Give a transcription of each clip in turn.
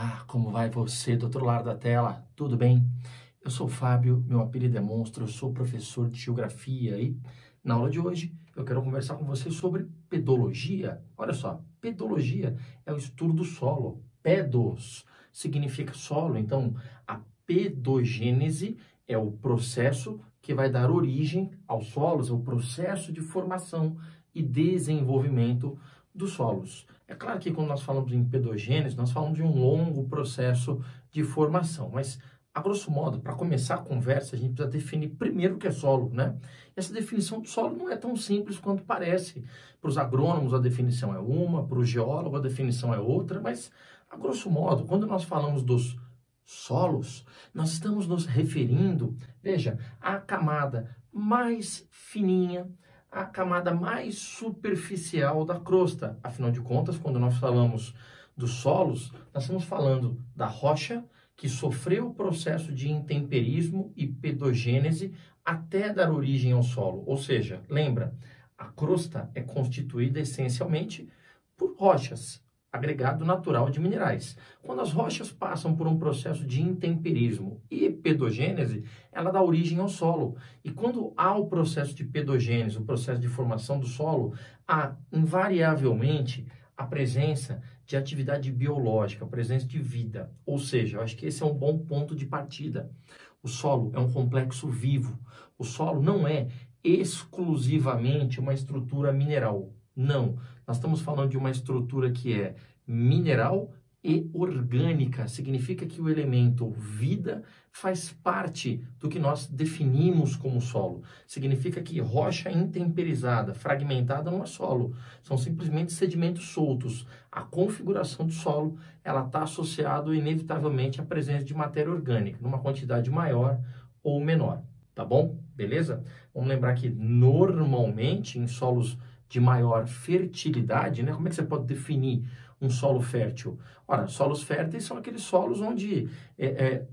Olá, como vai você do outro lado da tela? Tudo bem? Eu sou o Fábio, meu apelido é Monstro, eu sou professor de geografia e na aula de hoje eu quero conversar com você sobre pedologia. Olha só, pedologia é o estudo do solo. Pedos significa solo, então a pedogênese é o processo que vai dar origem aos solos, é o processo de formação e desenvolvimento dos solos. É claro que quando nós falamos em pedogênese, nós falamos de um longo processo de formação, mas, a grosso modo, para começar a conversa, a gente precisa definir primeiro o que é solo, né? Essa definição do solo não é tão simples quanto parece. Para os agrônomos, a definição é uma, para o geólogo, a definição é outra, mas, a grosso modo, quando nós falamos dos solos, nós estamos nos referindo, veja, à camada mais fininha, a camada mais superficial da crosta. Afinal de contas, quando nós falamos dos solos, nós estamos falando da rocha que sofreu o processo de intemperismo e pedogênese até dar origem ao solo. Ou seja, lembra, a crosta é constituída essencialmente por rochas, agregado natural de minerais. Quando as rochas passam por um processo de intemperismo e pedogênese, ela dá origem ao solo. E quando há o processo de pedogênese, o processo de formação do solo, há invariavelmente a presença de atividade biológica, a presença de vida. Ou seja, eu acho que esse é um bom ponto de partida. O solo é um complexo vivo. O solo não é exclusivamente uma estrutura mineral. Não, nós estamos falando de uma estrutura que é mineral e orgânica. Significa que o elemento vida faz parte do que nós definimos como solo. Significa que rocha intemperizada, fragmentada não é solo. São simplesmente sedimentos soltos. A configuração do solo, ela está associada inevitavelmente à presença de matéria orgânica, numa quantidade maior ou menor. Tá bom? Beleza? Vamos lembrar que normalmente em solos de maior fertilidade, né? Como é que você pode definir um solo fértil? Ora, solos férteis são aqueles solos onde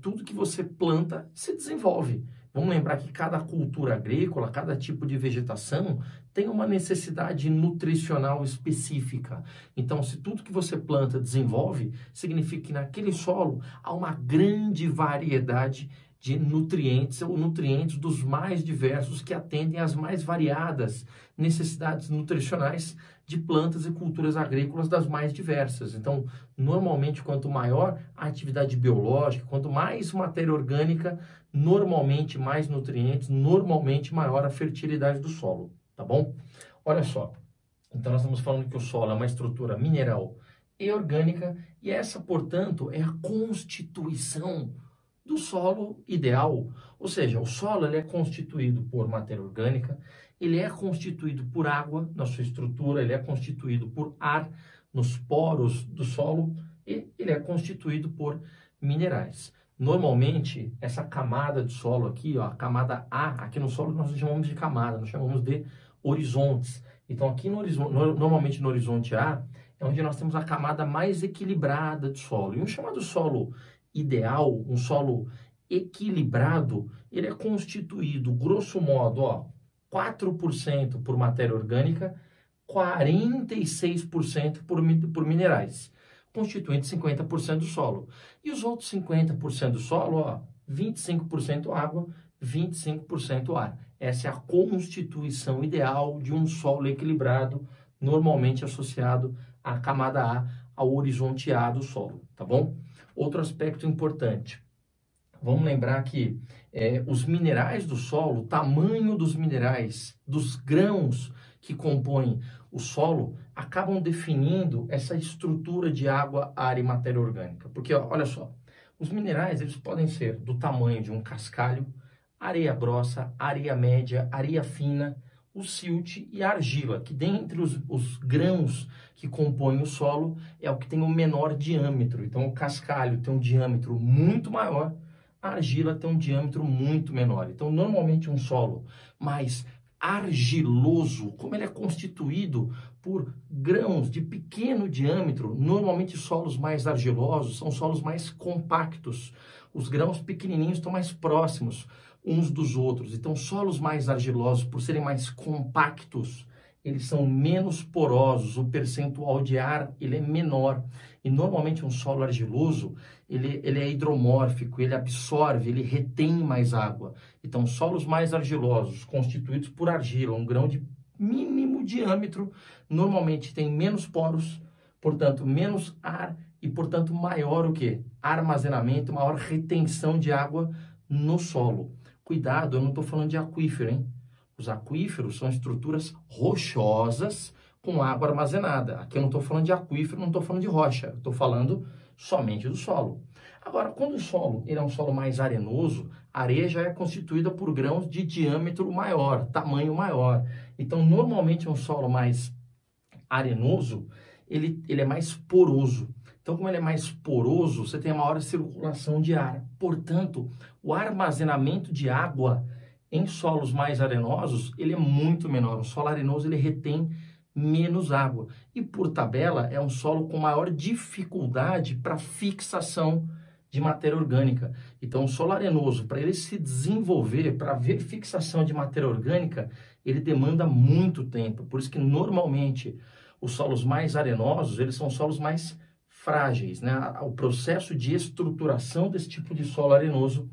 tudo que você planta se desenvolve. Vamos lembrar que cada cultura agrícola, cada tipo de vegetação tem uma necessidade nutricional específica. Então, se tudo que você planta desenvolve, significa que naquele solo há uma grande variedade de nutrientes ou nutrientes dos mais diversos que atendem às mais variadas necessidades nutricionais de plantas e culturas agrícolas das mais diversas. Então, normalmente, quanto maior a atividade biológica, quanto mais matéria orgânica, normalmente mais nutrientes, normalmente maior a fertilidade do solo, tá bom? Olha só, então nós estamos falando que o solo é uma estrutura mineral e orgânica e essa, portanto, é a constituição do solo ideal, ou seja, o solo ele é constituído por matéria orgânica, ele é constituído por água na sua estrutura, ele é constituído por ar nos poros do solo e ele é constituído por minerais. Normalmente, essa camada de solo aqui, ó, a camada A, aqui no solo nós chamamos de camada, nós chamamos de horizontes. Então, aqui no horizonte, normalmente no horizonte A, é onde nós temos a camada mais equilibrada de solo. E um chamado solo ideal, um solo equilibrado, ele é constituído, grosso modo, ó, 4% por matéria orgânica, 46% por minerais, constituindo 50% do solo. E os outros 50% do solo, ó, 25% água, 25% ar. Essa é a constituição ideal de um solo equilibrado, normalmente associado à camada A, ao horizonte A do solo, tá bom? Outro aspecto importante, vamos lembrar que os minerais do solo, o tamanho dos minerais, dos grãos que compõem o solo, acabam definindo essa estrutura de água, ar e matéria orgânica. Porque, ó, olha só, os minerais eles podem ser do tamanho de um cascalho, areia grossa, areia média, areia fina, o silt e a argila, que dentre os grãos que compõem o solo é o que tem o menor diâmetro. Então, o cascalho tem um diâmetro muito maior, a argila tem um diâmetro muito menor. Então, normalmente um solo mais argiloso, como ele é constituído por grãos de pequeno diâmetro, normalmente solos mais argilosos são solos mais compactos. Os grãos pequenininhos estão mais próximos uns dos outros. Então, solos mais argilosos, por serem mais compactos, eles são menos porosos, o percentual de ar ele é menor. E normalmente um solo argiloso, ele é hidromórfico, ele absorve, ele retém mais água. Então, solos mais argilosos, constituídos por argila, um grão de mínimo diâmetro, normalmente tem menos poros, portanto, menos ar e, portanto, maior o quê? Armazenamento, maior retenção de água no solo. Cuidado, eu não estou falando de aquífero, hein? Os aquíferos são estruturas rochosas com água armazenada. Aqui eu não estou falando de aquífero, não estou falando de rocha, estou falando somente do solo. Agora, quando o solo ele é um solo mais arenoso, a areia já é constituída por grãos de diâmetro maior, tamanho maior. Então, normalmente um solo mais arenoso, ele é mais poroso. Então, como ele é mais poroso, você tem a maior circulação de ar. Portanto, o armazenamento de água em solos mais arenosos, ele é muito menor. O solo arenoso, ele retém menos água. E, por tabela, é um solo com maior dificuldade para fixação de matéria orgânica. Então, o solo arenoso, para ele se desenvolver, para haver fixação de matéria orgânica, ele demanda muito tempo. Por isso que, normalmente, os solos mais arenosos, eles são solos mais frágeis, né? O processo de estruturação desse tipo de solo arenoso,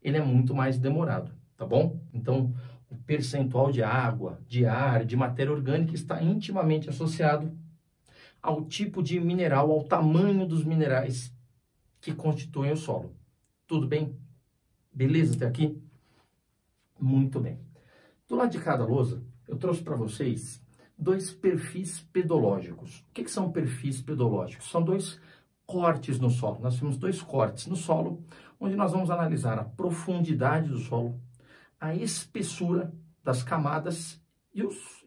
ele é muito mais demorado, tá bom? Então, o percentual de água, de ar, de matéria orgânica está intimamente associado ao tipo de mineral, ao tamanho dos minerais que constituem o solo. Tudo bem? Beleza até aqui? Muito bem. Do lado de cada lousa, eu trouxe para vocês dois perfis pedológicos. O que são perfis pedológicos? São dois cortes no solo. Nós temos dois cortes no solo, onde nós vamos analisar a profundidade do solo, a espessura das camadas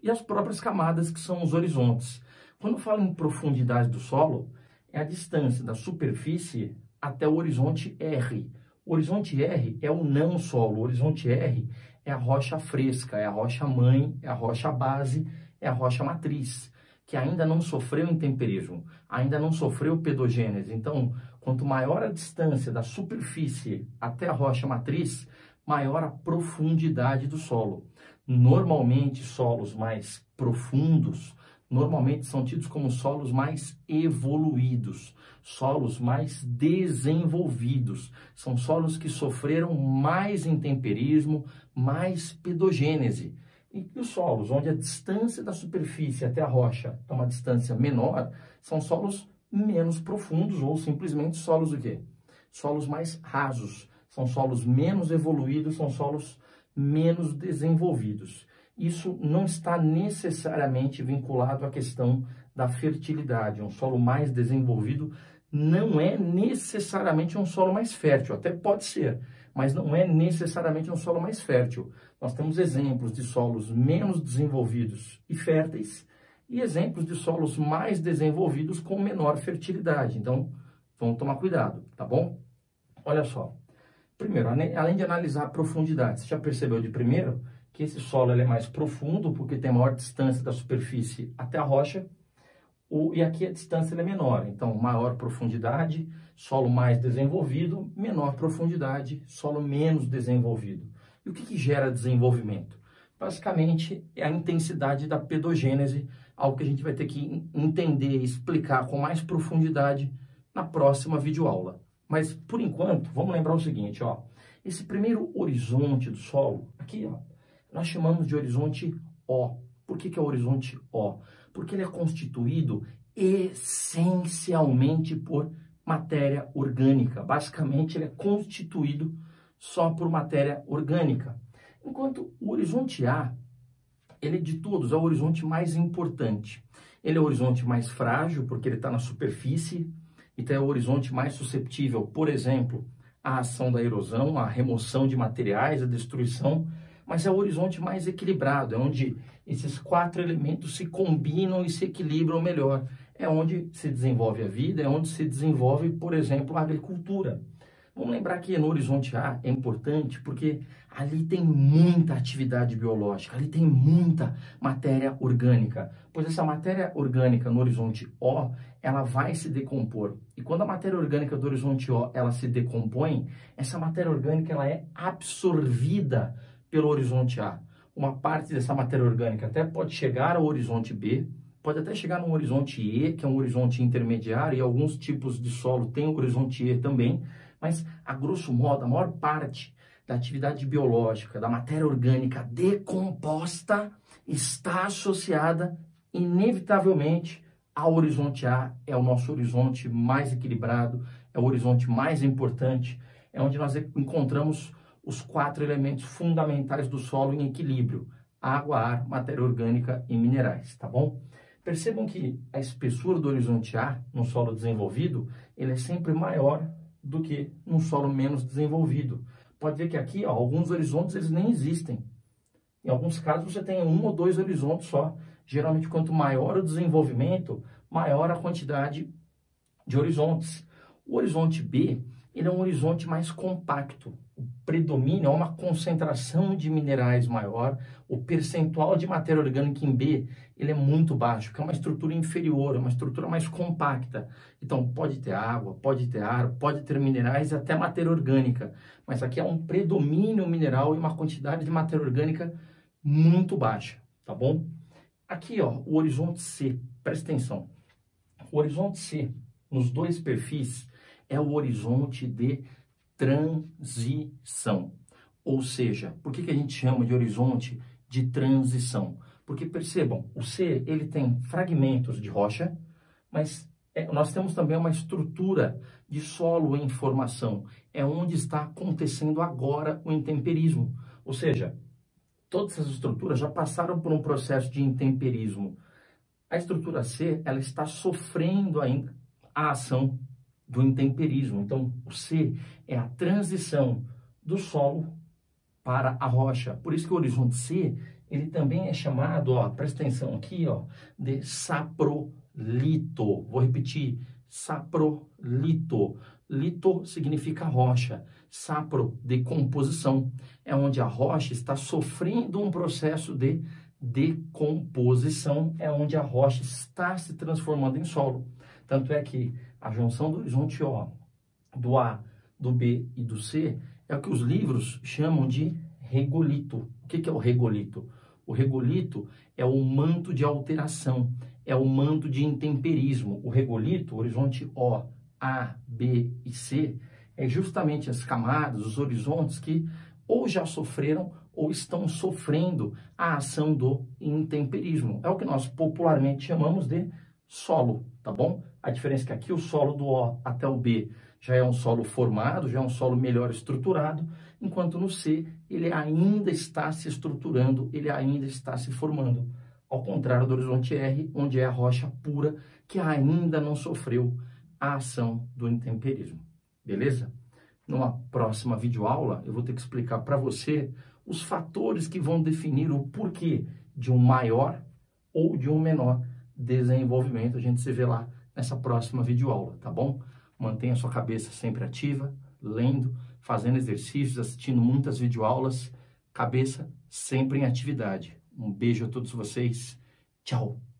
e as próprias camadas, que são os horizontes. Quando eu falo em profundidade do solo, é a distância da superfície até o horizonte R. O horizonte R é o não solo, o horizonte R é a rocha fresca, é a rocha mãe, é a rocha base, é a rocha matriz, que ainda não sofreu intemperismo, ainda não sofreu pedogênese. Então, quanto maior a distância da superfície até a rocha matriz, maior a profundidade do solo. Normalmente, solos mais profundos, normalmente são tidos como solos mais evoluídos, solos mais desenvolvidos. São solos que sofreram mais intemperismo, mais pedogênese. E os solos onde a distância da superfície até a rocha é uma distância menor, são solos menos profundos ou simplesmente solos o quê? Solos mais rasos. São solos menos evoluídos, são solos menos desenvolvidos. Isso não está necessariamente vinculado à questão da fertilidade. Um solo mais desenvolvido não é necessariamente um solo mais fértil, até pode ser, mas não é necessariamente um solo mais fértil. Nós temos exemplos de solos menos desenvolvidos e férteis e exemplos de solos mais desenvolvidos com menor fertilidade. Então, vamos tomar cuidado, tá bom? Olha só. Primeiro, além de analisar a profundidade, você já percebeu de primeiro que esse solo ele é mais profundo porque tem maior distância da superfície até a rocha, e aqui a distância é menor. Então, maior profundidade, solo mais desenvolvido, menor profundidade, solo menos desenvolvido. E o que gera desenvolvimento? Basicamente, é a intensidade da pedogênese, algo que a gente vai ter que entender e explicar com mais profundidade na próxima videoaula. Mas, por enquanto, vamos lembrar o seguinte, ó. Esse primeiro horizonte do solo, aqui, ó, nós chamamos de horizonte O. Por que é o horizonte O? Porque ele é constituído essencialmente por matéria orgânica. Basicamente, ele é constituído só por matéria orgânica. Enquanto o horizonte A, ele de todos é o horizonte mais importante. Ele é o horizonte mais frágil, porque ele está na superfície. Então, é o horizonte mais suscetível, por exemplo, à ação da erosão, à remoção de materiais, à destruição, mas é o horizonte mais equilibrado, é onde esses quatro elementos se combinam e se equilibram melhor. É onde se desenvolve a vida, é onde se desenvolve, por exemplo, a agricultura. Vamos lembrar que no horizonte A é importante porque ali tem muita atividade biológica, ali tem muita matéria orgânica, pois essa matéria orgânica no horizonte O, ela vai se decompor. E quando a matéria orgânica do horizonte O, ela se decompõe, essa matéria orgânica ela é absorvida pelo horizonte A. Uma parte dessa matéria orgânica até pode chegar ao horizonte B, pode até chegar num horizonte E, que é um horizonte intermediário, e alguns tipos de solo têm o horizonte E também, mas, a grosso modo, a maior parte da atividade biológica, da matéria orgânica decomposta, está associada, inevitavelmente, ao horizonte A. É o nosso horizonte mais equilibrado, é o horizonte mais importante, é onde nós encontramos os 4 elementos fundamentais do solo em equilíbrio: água, ar, matéria orgânica e minerais, tá bom? Percebam que a espessura do horizonte A, no solo desenvolvido, ele é sempre maior do que num solo menos desenvolvido. Pode ver que aqui, ó, alguns horizontes eles nem existem. Em alguns casos você tem 1 ou 2 horizontes só. Geralmente, quanto maior o desenvolvimento, maior a quantidade de horizontes. O horizonte B, ele é um horizonte mais compacto. O predomínio é uma concentração de minerais maior. O percentual de matéria orgânica em B, ele é muito baixo, porque é uma estrutura inferior, é uma estrutura mais compacta. Então, pode ter água, pode ter ar, pode ter minerais e até matéria orgânica. Mas aqui é um predomínio mineral e uma quantidade de matéria orgânica muito baixa, tá bom? Aqui, ó, o horizonte C, presta atenção. O horizonte C, nos 2 perfis, é o horizonte de transição. Ou seja, por que a gente chama de horizonte de transição? Porque, percebam, o C, ele tem fragmentos de rocha, mas nós temos também uma estrutura de solo em formação. É onde está acontecendo agora o intemperismo. Ou seja, todas essas estruturas já passaram por um processo de intemperismo. A estrutura C, ela está sofrendo ainda a ação do intemperismo. Então, o C é a transição do solo para a rocha. Por isso que o horizonte C, ele também é chamado, ó, presta atenção aqui, ó, de saprolito. Vou repetir, saprolito. Lito significa rocha. Sapro, decomposição. É onde a rocha está sofrendo um processo de decomposição, é onde a rocha está se transformando em solo. Tanto é que a junção do horizonte O, do A, do B e do C, é o que os livros chamam de regolito. O que é o regolito? O regolito é o manto de alteração, é o manto de intemperismo. O regolito, horizonte O, A, B e C, é justamente as camadas, os horizontes que ou já sofreram ou estão sofrendo a ação do intemperismo. É o que nós popularmente chamamos de solo, tá bom? A diferença é que aqui o solo do O até o B já é um solo formado, já é um solo melhor estruturado, enquanto no C ele ainda está se estruturando, ele ainda está se formando. Ao contrário do horizonte R, onde é a rocha pura que ainda não sofreu a ação do intemperismo. Beleza? Numa próxima videoaula, eu vou ter que explicar para você os fatores que vão definir o porquê de um maior ou de um menor desenvolvimento. A gente se vê lá nessa próxima videoaula, tá bom? Mantenha a sua cabeça sempre ativa, lendo, fazendo exercícios, assistindo muitas videoaulas, cabeça sempre em atividade. Um beijo a todos vocês. Tchau!